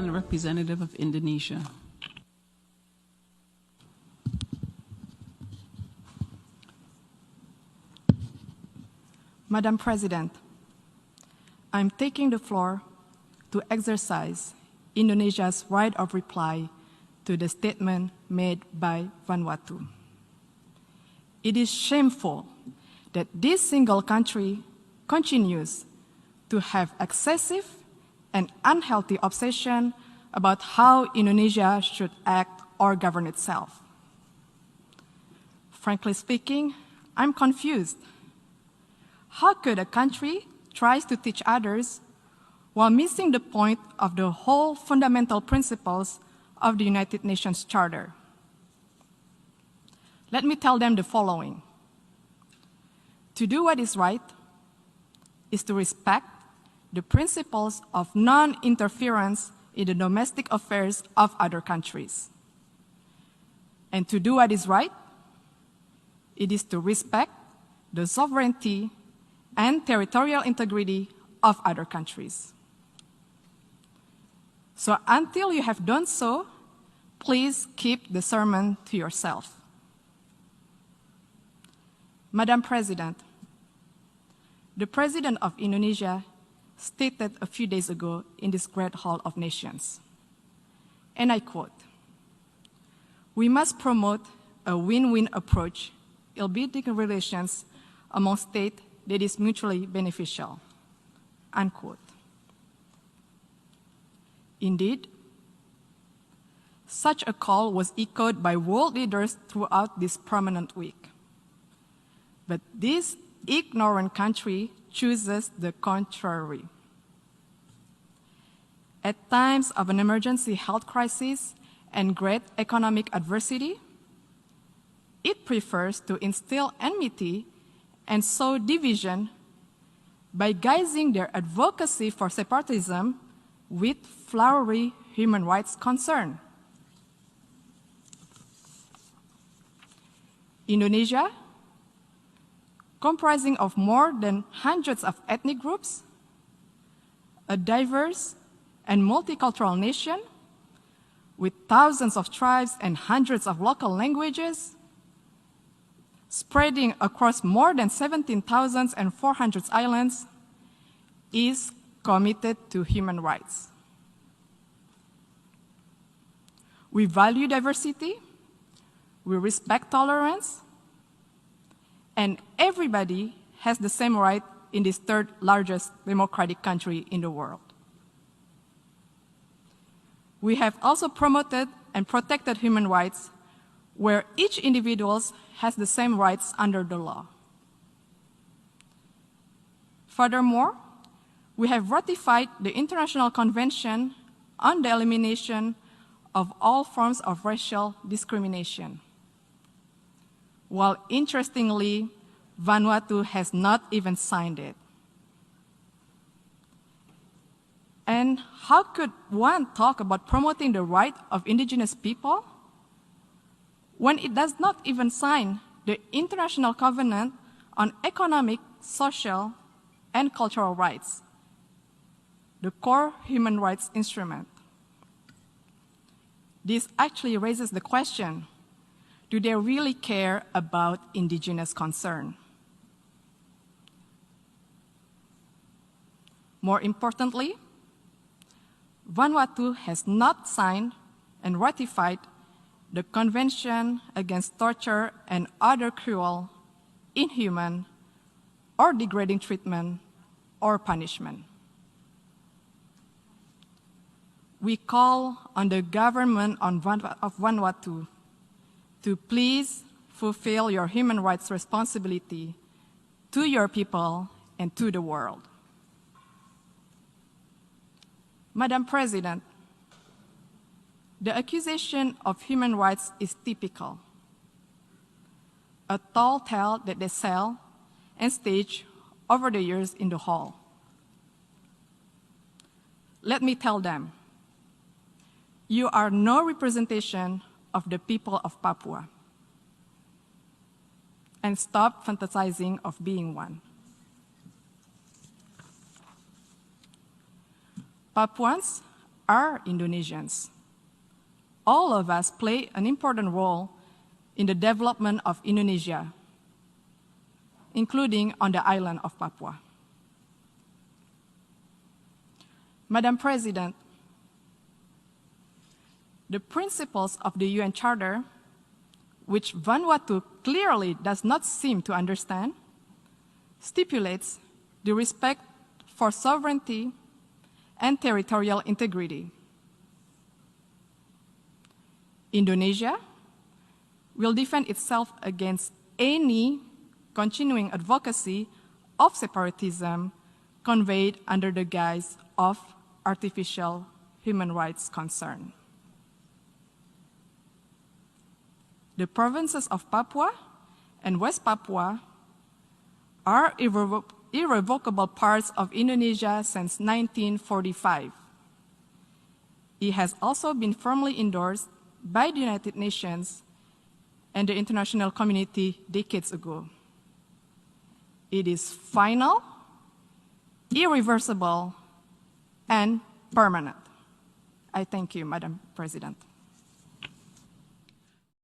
Parliament Representative of Indonesia. Madam President, I'm taking the floor to exercise Indonesia's right of reply to the statement made by Vanuatu. It is shameful that this single country continues to have excessive and unhealthy obsession about how Indonesia should act or govern itself. Frankly speaking, I'm confused. How could a country try to teach others while missing the point of the whole fundamental principles of the United Nations Charter? Let me tell them the following. To do what is right is to respect the principles of non-interference in the domestic affairs of other countries. And to do what is right, it is to respect the sovereignty and territorial integrity of other countries. So until you have done so, please keep the sermon to yourself. Madam President, the President of Indonesia stated a few days ago in this great hall of nations, and I quote, "We must promote a win-win approach in building relations among states that is mutually beneficial," unquote. Indeed, such a call was echoed by world leaders throughout this prominent week. But this ignorant country chooses the contrary. At times of an emergency health crisis and great economic adversity, it prefers to instill enmity and sow division by guising their advocacy for separatism with flowery human rights concern. Indonesia, comprising of more than hundreds of ethnic groups, a diverse and multicultural nation with thousands of tribes and hundreds of local languages, spreading across more than 17,400 islands, is committed to human rights. We value diversity, we respect tolerance, and everybody has the same right in this third largest democratic country in the world. We have also promoted and protected human rights where each individual has the same rights under the law. Furthermore, we have ratified the International Convention on the Elimination of All Forms of Racial Discrimination, while interestingly, Vanuatu has not even signed it. And how could one talk about promoting the right of indigenous people when it does not even sign the International Covenant on Economic, Social, and Cultural Rights, the core human rights instrument? This actually raises the question, do they really care about indigenous concern? More importantly, Vanuatu has not signed and ratified the Convention Against Torture and Other Cruel, Inhuman, or Degrading Treatment or Punishment. We call on the government of Vanuatu to please fulfill your human rights responsibility to your people and to the world. Madam President, the accusation of human rights is typical, a tall tale that they sell and stage over the years in the hall. Let me tell them, you are no representation of the people of Papua, and stop fantasizing of being one. Papuans are Indonesians. All of us play an important role in the development of Indonesia, including on the island of Papua. Madam President, the principles of the UN Charter, which Vanuatu clearly does not seem to understand, stipulates the respect for sovereignty and territorial integrity. Indonesia will defend itself against any continuing advocacy of separatism conveyed under the guise of artificial human rights concern. The provinces of Papua and West Papua are irrevocable parts of Indonesia since 1945. It has also been firmly endorsed by the United Nations and the international community decades ago. It is final, irreversible, and permanent. I thank you, Madam President.